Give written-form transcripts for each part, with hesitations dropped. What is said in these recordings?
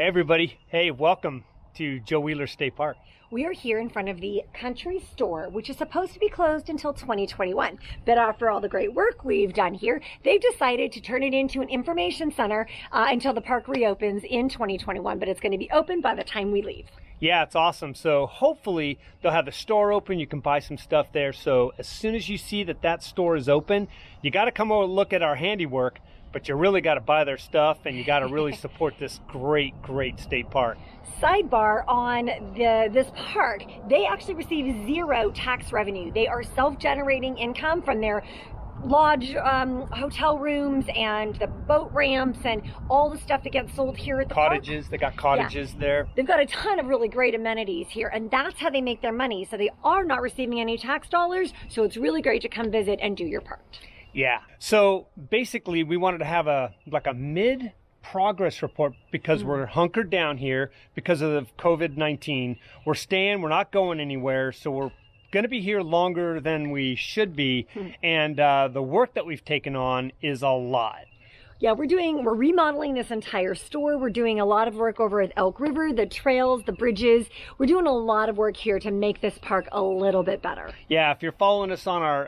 Hey everybody, hey, welcome to Joe Wheeler State Park. We are here in front of the country store, which is supposed to be closed until 2021. But after all the great work we've done here, they've decided to turn it into an information center until the park reopens in 2021. But it's going to be open by the time we leave. Yeah, it's awesome. So hopefully they'll have the store open. You can buy some stuff there. So as soon as you see that store is open, you got to come over and look at our handiwork, but you really got to buy their stuff and you got to really support this great state park. Sidebar on this park, they actually receive zero tax revenue. They are self-generating income from their lodge, hotel rooms, and the boat ramps, and all the stuff that gets sold here at the cottages. park. They got cottages there. They've got a ton of really great amenities here, and that's how they make their money. So they are not receiving any tax dollars. So it's really great to come visit and do your part. Yeah. So basically, we wanted to have a mid-progress report because we're hunkered down here because of COVID-19. We're staying. We're not going anywhere. So we're going to be here longer than we should be. And the work that we've taken on is a lot. Yeah, we're remodeling this entire store. We're doing a lot of work over at Elk River, the trails, the bridges. We're doing a lot of work here to make this park a little bit better. Yeah, if you're following us on our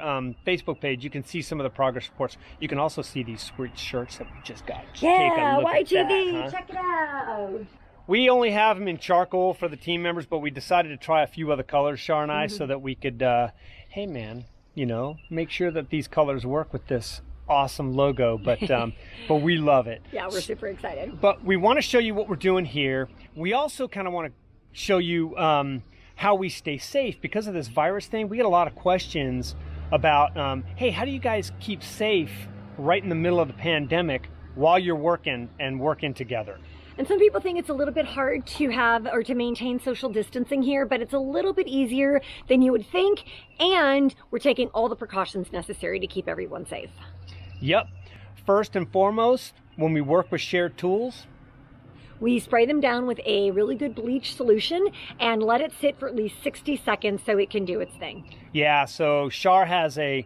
Facebook page, you can see some of the progress reports. You can also see these sweet shirts that we just got. Yeah, Y2V, check it out. We only have them in charcoal for the team members, but we decided to try a few other colors, Shar and I, so that we could, hey man, make sure that these colors work with this awesome logo, but we love it. Yeah, we're super excited. But we want to show you what we're doing here. We also kind of want to show you how we stay safe because of this virus thing. We get a lot of questions about, hey, how do you guys keep safe right in the middle of the pandemic while you're working together? And some people think it's a little bit hard to have or to maintain social distancing here, but it's a little bit easier than you would think. And we're taking all the precautions necessary to keep everyone safe. Yep. First and foremost, when we work with shared tools, we spray them down with a really good bleach solution and let it sit for at least 60 seconds so it can do its thing. Yeah, so Shar has a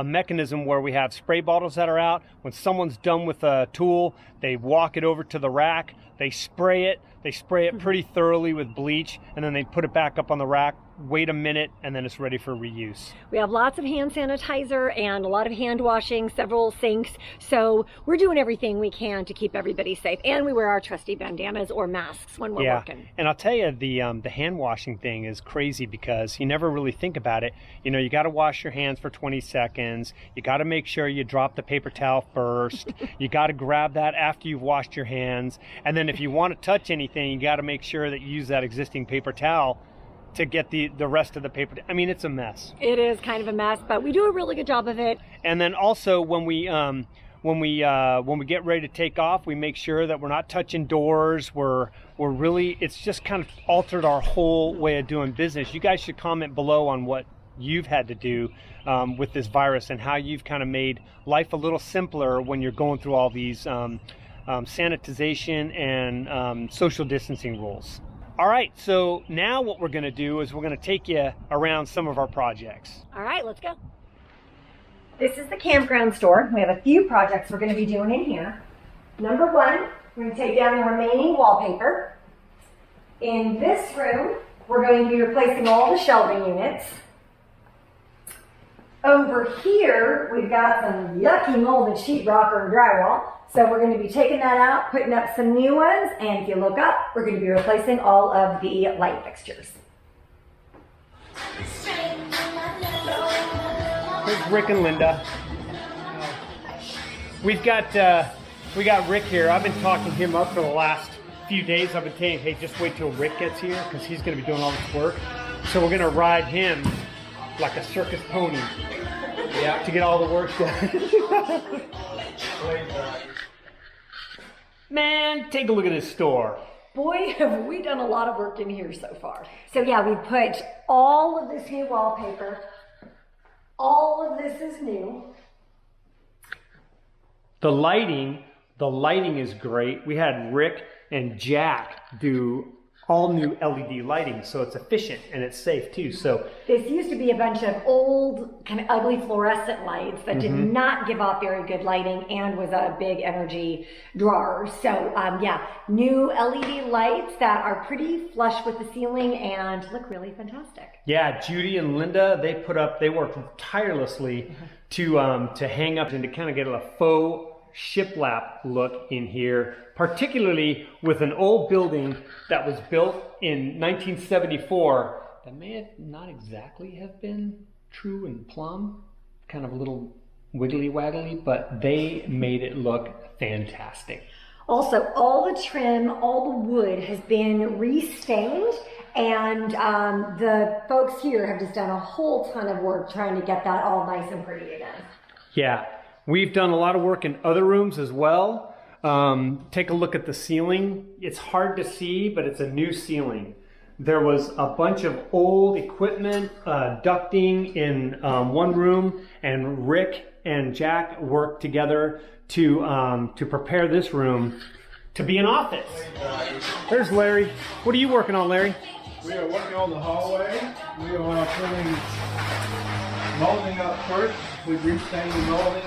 mechanism where we have spray bottles that are out. When someone's done with a tool, they walk it over to the rack, they spray it pretty thoroughly with bleach, and then they put it back up on the rack, wait a minute, and then it's ready for reuse. We have lots of hand sanitizer and a lot of hand washing, several sinks. So we're doing everything we can to keep everybody safe. And we wear our trusty bandanas or masks when we're working. And I'll tell you, the hand washing thing is crazy because you never really think about it. You got to wash your hands for 20 seconds. You got to make sure you drop the paper towel first. You got to grab that after you've washed your hands. And then if you want to touch anything, you got to make sure that you use that existing paper towel to get the rest of the paper. I mean, it's a mess. It is kind of a mess, but we do a really good job of it. And then also when we get ready to take off, we make sure that we're not touching doors. We're really, it's just kind of altered our whole way of doing business. You guys should comment below on what you've had to do with this virus and how you've kind of made life a little simpler when you're going through all these sanitization and social distancing rules. All right, so now what we're going to do is we're going to take you around some of our projects. All right, let's go. This is the Campground Store. We have a few projects we're going to be doing in here. Number one, we're going to take down the remaining wallpaper. In this room, we're going to be replacing all the shelving units. Over here, we've got some yucky molded sheetrock or drywall. So we're going to be taking that out, putting up some new ones, and if you look up, we're going to be replacing all of the light fixtures. Here's Rick and Lynda. We got Rick here. I've been talking him up for the last few days. I've been saying, hey, just wait till Rick gets here because he's going to be doing all this work. So we're going to ride him like a circus pony to get all the work done. Man, take a look at this store. Boy, have we done a lot of work in here so far. So yeah, we put all of this new wallpaper. All of this is new. The lighting is great. We had Rick and Jack do all new LED lighting, so it's efficient and it's safe too. So this used to be a bunch of old, kind of ugly fluorescent lights that did not give off very good lighting and was a big energy drawer. So yeah, new LED lights that are pretty flush with the ceiling and look really fantastic. Yeah, Judy and Lynda, they worked tirelessly to hang up and to kind of get a faux shiplap look in here, particularly with an old building that was built in 1974 that may have not exactly have been true and plumb, kind of a little wiggly waggly, but they made it look fantastic. Also, all the trim, all the wood has been restained, and the folks here have just done a whole ton of work trying to get that all nice and pretty again. Yeah. We've done a lot of work in other rooms as well. Take a look at the ceiling. It's hard to see, but it's a new ceiling. There was a bunch of old equipment, ducting in one room, and Rick and Jack worked together to prepare this room to be an office. There's Larry. What are you working on, Larry? We are working on the hallway. We are putting molding up first. We've restained the molding.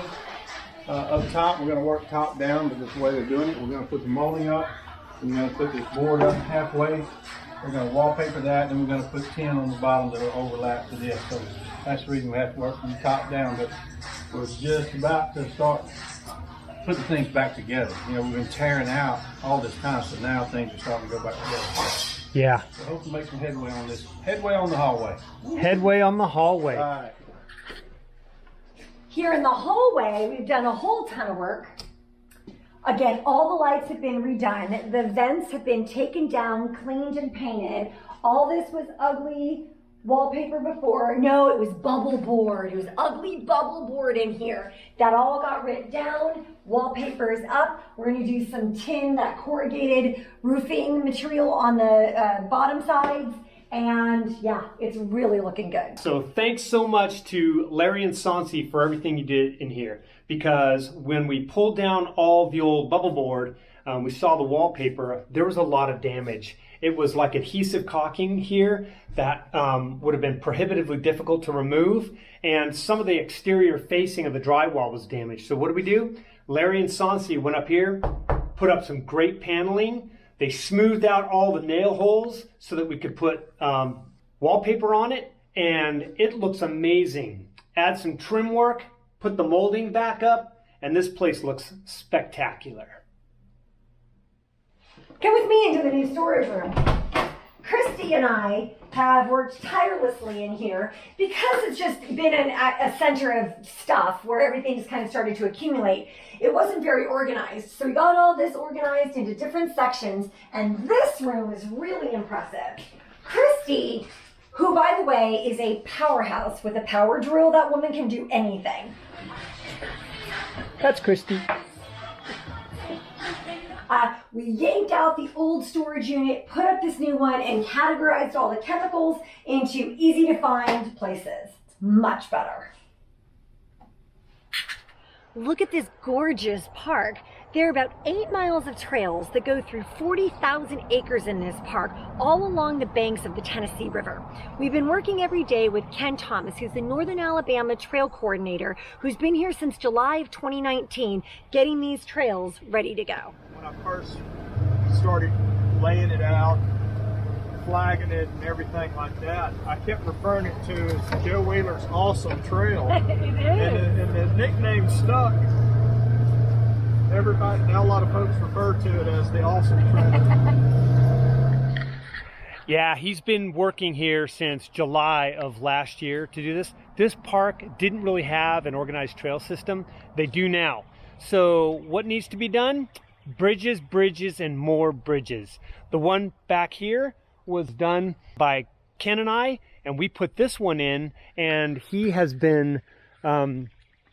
Up top, we're going to work top down, but that's the way they're doing it. We're going to put the molding up. We're going to put this board up halfway. We're going to wallpaper that, and we're going to put tin on the bottom that will overlap to this. So that's the reason we have to work from the top down. But we're just about to start putting things back together. You know, we've been tearing out all this time, so now things are starting to go back together. Yeah. So hope to make some headway on this. Headway on the hallway. Headway on the hallway. All right. Here in the hallway, we've done a whole ton of work. Again, all the lights have been redone. The vents have been taken down, cleaned, and painted. All this was ugly wallpaper before. No, it was bubble board. It was ugly bubble board in here. That all got ripped down. Wallpaper is up. We're going to do some tin, that corrugated roofing material on the bottom sides. And yeah, it's really looking good. So thanks so much to Larry and Sauncee for everything you did in here. Because when we pulled down all the old bubble board, we saw the wallpaper, there was a lot of damage. It was like adhesive caulking here that would have been prohibitively difficult to remove. And some of the exterior facing of the drywall was damaged. So what did we do? Larry and Sauncee went up here, put up some great paneling. They smoothed out all the nail holes so that we could put wallpaper on it, and it looks amazing. Add some trim work, put the molding back up, and this place looks spectacular. Come with me into the new storage room. Christi and I have worked tirelessly in here because it's just been a center of stuff where everything just kind of started to accumulate. It wasn't very organized, so we got all this organized into different sections, and this room is really impressive. Christi, who by the way is a powerhouse with a power drill, that woman can do anything. That's Christi. We yanked out the old storage unit, put up this new one, and categorized all the chemicals into easy to find places. Much better. Look at this gorgeous park. There are about 8 miles of trails that go through 40,000 acres in this park, all along the banks of the Tennessee River. We've been working every day with Ken Thomas, who's the Northern Alabama Trail Coordinator, who's been here since July of 2019, getting these trails ready to go. When I first started laying it out, flagging it and everything like that, I kept referring it to as Joe Wheeler's Awesome Trail. It is. And the nickname stuck. Everybody, now a lot of folks refer to it as the Awesome Trail. Yeah, he's been working here since July of last year to do this. This park didn't really have an organized trail system. They do now. So what needs to be done? Bridges, bridges, and more bridges. The one back here was done by Ken and I, and we put this one in, and he has been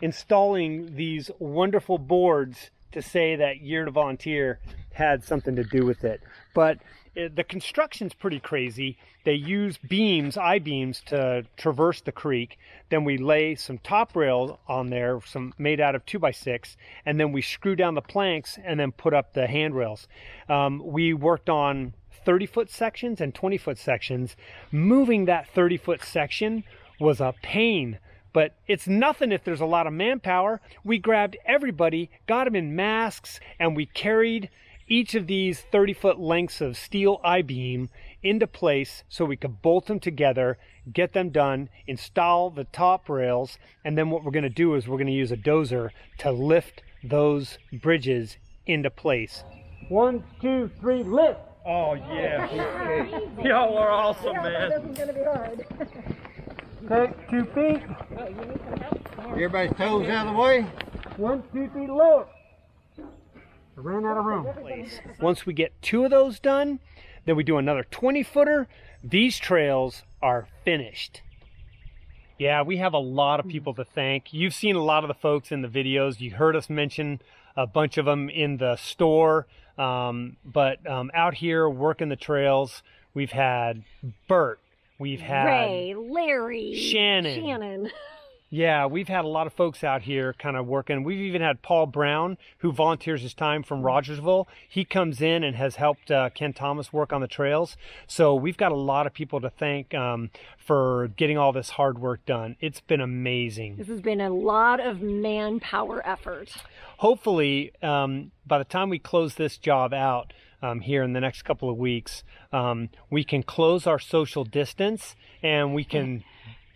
installing these wonderful boards to say that Year to Volunteer had something to do with it. But the construction's pretty crazy. They use beams, I-beams, to traverse the creek. Then we lay some top rail on there, some made out of 2x6, and then we screw down the planks and then put up the handrails. We worked on 30-foot sections and 20-foot sections. Moving that 30-foot section was a pain, but it's nothing if there's a lot of manpower. We grabbed everybody, got them in masks, and we carried each of these 30-foot lengths of steel I-beam into place so we could bolt them together, get them done, install the top rails, and then what we're going to do is we're going to use a dozer to lift those bridges into place. 1, 2, 3, lift! Oh yeah, y'all are awesome, man. This is going to be hard. Take 2 feet. Everybody's toes out of the way. 1, 2, 3, lower. I ran out of room. Once we get 2 of those done, then we do another 20-footer. These trails are finished. Yeah, we have a lot of people to thank. You've seen a lot of the folks in the videos. You heard us mention a bunch of them in the store. But out here working the trails, we've had Burt. We've had Ray, Larry, Shannon. Yeah, we've had a lot of folks out here kind of working. We've even had Paul Brown, who volunteers his time from Rogersville. He comes in and has helped Ken Thomas work on the trails. So we've got a lot of people to thank for getting all this hard work done. It's been amazing. This has been a lot of manpower effort. Hopefully, by the time we close this job out here in the next couple of weeks, we can close our social distance and we can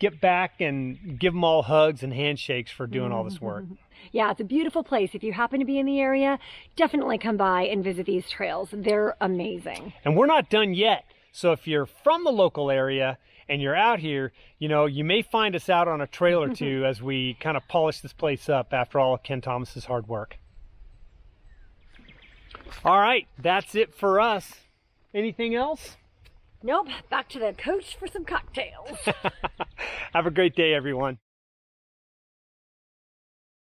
get back and give them all hugs and handshakes for doing all this work. Yeah, it's a beautiful place. If you happen to be in the area, definitely come by and visit these trails. They're amazing. And we're not done yet. So if you're from the local area and you're out here, you know, you may find us out on a trail or two as we kind of polish this place up after all of Ken Thomas's hard work. All right, that's it for us. Anything else? Nope, back to the coach for some cocktails. Have a great day, everyone.